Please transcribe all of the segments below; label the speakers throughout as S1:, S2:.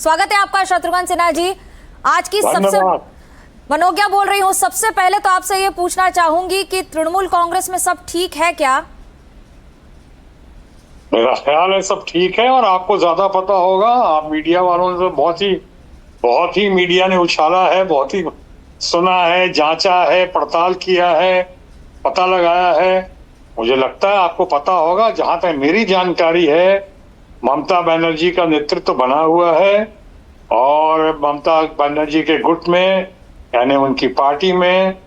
S1: स्वागत है आपका शत्रुघ्न सिन्हा जी। आज की सबसे मनोज्ञा बोल रही हूँ। सबसे पहले तो आपसे ये पूछना चाहूंगी कि तृणमूल कांग्रेस में सब ठीक है क्या?
S2: मेरा ख्याल है सब ठीक है, और आपको ज्यादा पता होगा। आप मीडिया वालों ने तो बहुत ही मीडिया ने उछाला है, बहुत ही सुना है, जांचा है, पड़ताल किया है, पता लगाया है। मुझे लगता है आपको पता होगा। जहां तक मेरी जानकारी है, ममता बनर्जी का नेतृत्व बना हुआ है, और ममता बनर्जी के गुट में, यानी उनकी पार्टी में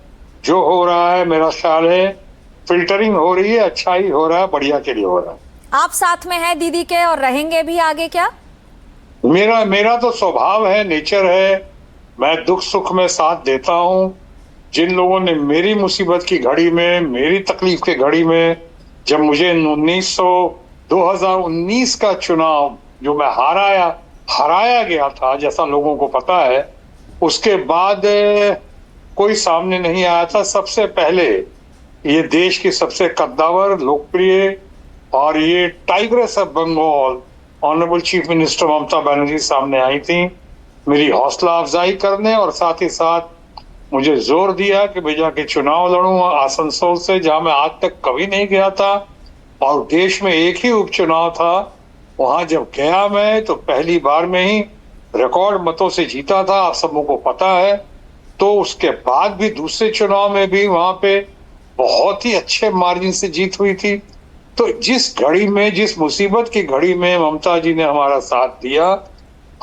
S2: जो हो रहा है, मेरा ख्याल है फिल्टरिंग हो रही है, अच्छा ही हो रहा है, बढ़िया के लिए हो रहा है।
S1: आप साथ में हैं दीदी के और रहेंगे भी आगे क्या?
S2: मेरा तो स्वभाव है, नेचर है। मैं दुख सुख में साथ देता हूँ। जिन लोगों ने मेरी मुसीबत की घड़ी में, मेरी तकलीफ की घड़ी में, जब मुझे 2019 का चुनाव जो मैं हराया गया था, जैसा लोगों को पता है, उसके बाद कोई सामने नहीं आया था। सबसे पहले ये देश की सबसे कद्दावर, लोकप्रिय और ये tigress of Bengal honourable chief minister Mamata Banerjee सामने आई थी, मेरी हौसला अफजाई करने, और साथ ही साथ मुझे जोर दिया कि मैं जाके चुनाव लड़ूं आसनसोल से, जहां मैं आज तक कभी नहीं गया था, और देश में एक ही उपचुनाव था। वहां जब गया मैं तो पहली बार में ही रिकॉर्ड मतों से जीता था, आप सबों को पता है। तो उसके बाद भी दूसरे चुनाव में भी वहां पे बहुत ही अच्छे मार्जिन से जीत हुई थी। तो जिस घड़ी में, जिस मुसीबत की घड़ी में ममता जी ने हमारा साथ दिया,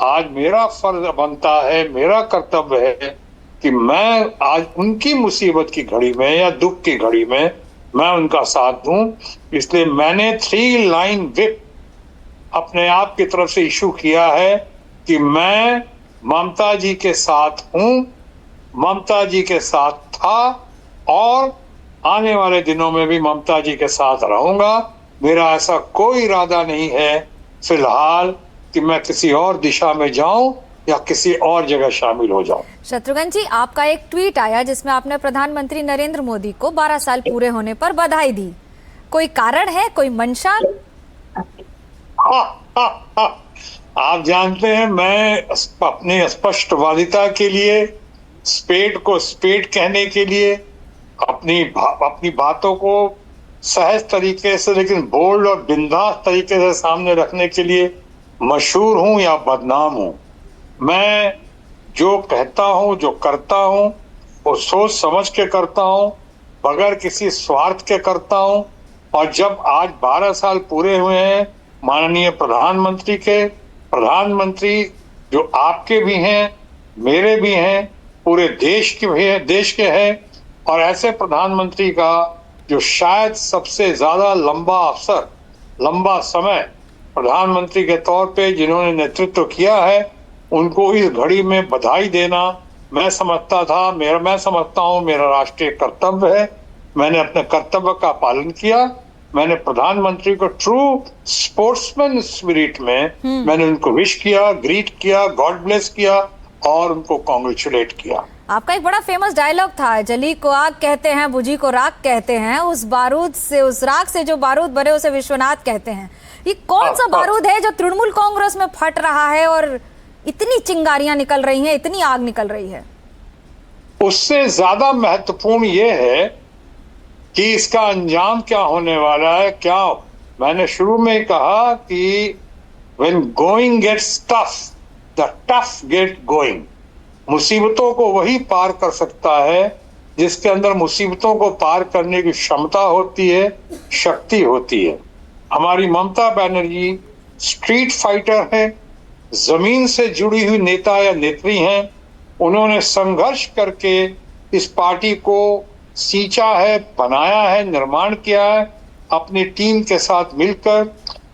S2: आज मेरा फर्ज बनता है, मेरा कर्तव्य है कि मैं आज उनकी मुसीबत की घड़ी में या दुख की घड़ी में मैं उनका साथ दूं। इसलिए मैंने 3 लाइन व्हिप अपने आप की तरफ से इशू किया है कि मैं ममता जी के साथ हूं, ममता जी के साथ था, और आने वाले दिनों में भी ममता जी के साथ रहूंगा। मेरा ऐसा कोई इरादा नहीं है फिलहाल कि मैं किसी और दिशा में जाऊं या किसी और जगह शामिल हो जाऊं।
S1: शत्रुघ्न जी, आपका एक ट्वीट आया जिसमें आपने प्रधानमंत्री नरेंद्र मोदी को 12 साल पूरे होने पर बधाई दी। कोई कारण है, कोई मंशा?
S2: आप जानते हैं, मैं अपनी स्पष्टवादिता के लिए, स्पेड को स्पेड कहने के लिए, अपनी बातों को सहज तरीके से लेकिन बोल्ड और बिंदास तरीके से सामने रखने के लिए मशहूर हूं या बदनाम हूं। मैं जो कहता हूं, जो करता हूं, वो सोच समझ के करता हूं, बगैर किसी स्वार्थ के करता हूं। और जब आज 12 साल पूरे हुए हैं माननीय प्रधानमंत्री के, प्रधानमंत्री जो आपके भी हैं, मेरे भी हैं, पूरे देश के भी हैं, देश के हैं, और ऐसे प्रधानमंत्री का जो शायद सबसे ज्यादा लंबा समय प्रधानमंत्री के तौर पे जिन्होंने नेतृत्व किया है, उनको इस घड़ी में बधाई देना मैं समझता हूं मेरा राष्ट्रीय कर्तव्य है। मैंने अपने कर्तव्य का पालन किया। मैंने प्रधानमंत्री को ट्रू स्पोर्ट्समैन स्पिरिट में मैंने उनको विश किया, ग्रीट किया, गॉड ब्लेस किया, और उनको कॉन्ग्रेचुलेट किया।
S1: आपका एक बड़ा फेमस डायलॉग था, जली को आग कहते हैं, बुझी को राख कहते हैं, उस बारूद से, उस राख से जो बारूद बने उसे विश्वनाथ कहते हैं। ये कौन सा बारूद है जो तृणमूल कांग्रेस में फट रहा है और इतनी चिंगारियां निकल रही हैं, इतनी आग निकल रही है?
S2: उससे ज्यादा महत्वपूर्ण ये है कि इसका अंजाम क्या होने वाला है। क्या मैंने शुरू में कहा कि when going gets tough, the tough get going। मुसीबतों को वही पार कर सकता है जिसके अंदर मुसीबतों को पार करने की क्षमता होती है, शक्ति होती है। हमारी ममता बनर्जी स्ट्रीट फाइटर है, जमीन से जुड़ी हुई नेता या नेत्री हैं। उन्होंने संघर्ष करके इस पार्टी को सींचा है, बनाया है, निर्माण किया है, अपनी टीम के साथ मिलकर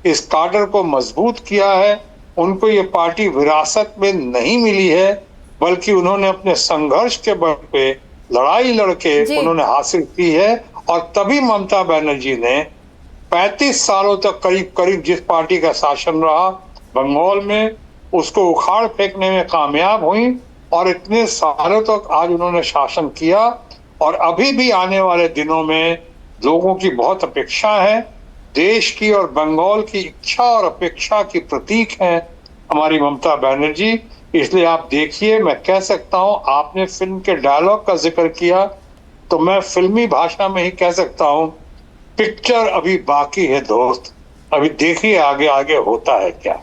S2: इस काडर को मजबूत किया है। उनको ये पार्टी विरासत में नहीं मिली है, बल्कि उन्होंने अपने संघर्ष के बल पे, लड़ाई लड़के उन्होंने हासिल की है। और तभी ममता बनर्जी ने 35 सालों तक करीब जिस पार्टी का शासन रहा बंगाल में, उसको उखाड़ फेंकने में कामयाब हुई, और इतने सालों तक आज उन्होंने शासन किया। और अभी भी आने वाले दिनों में लोगों की बहुत अपेक्षा है। देश की और बंगाल की इच्छा और अपेक्षा की प्रतीक है हमारी ममता बनर्जी। इसलिए आप देखिए, मैं कह सकता हूं, आपने फिल्म के डायलॉग का जिक्र किया तो मैं फिल्मी भाषा में ही कह सकता हूं, पिक्चर अभी बाकी है दोस्त, अभी देखिए आगे आगे होता है क्या।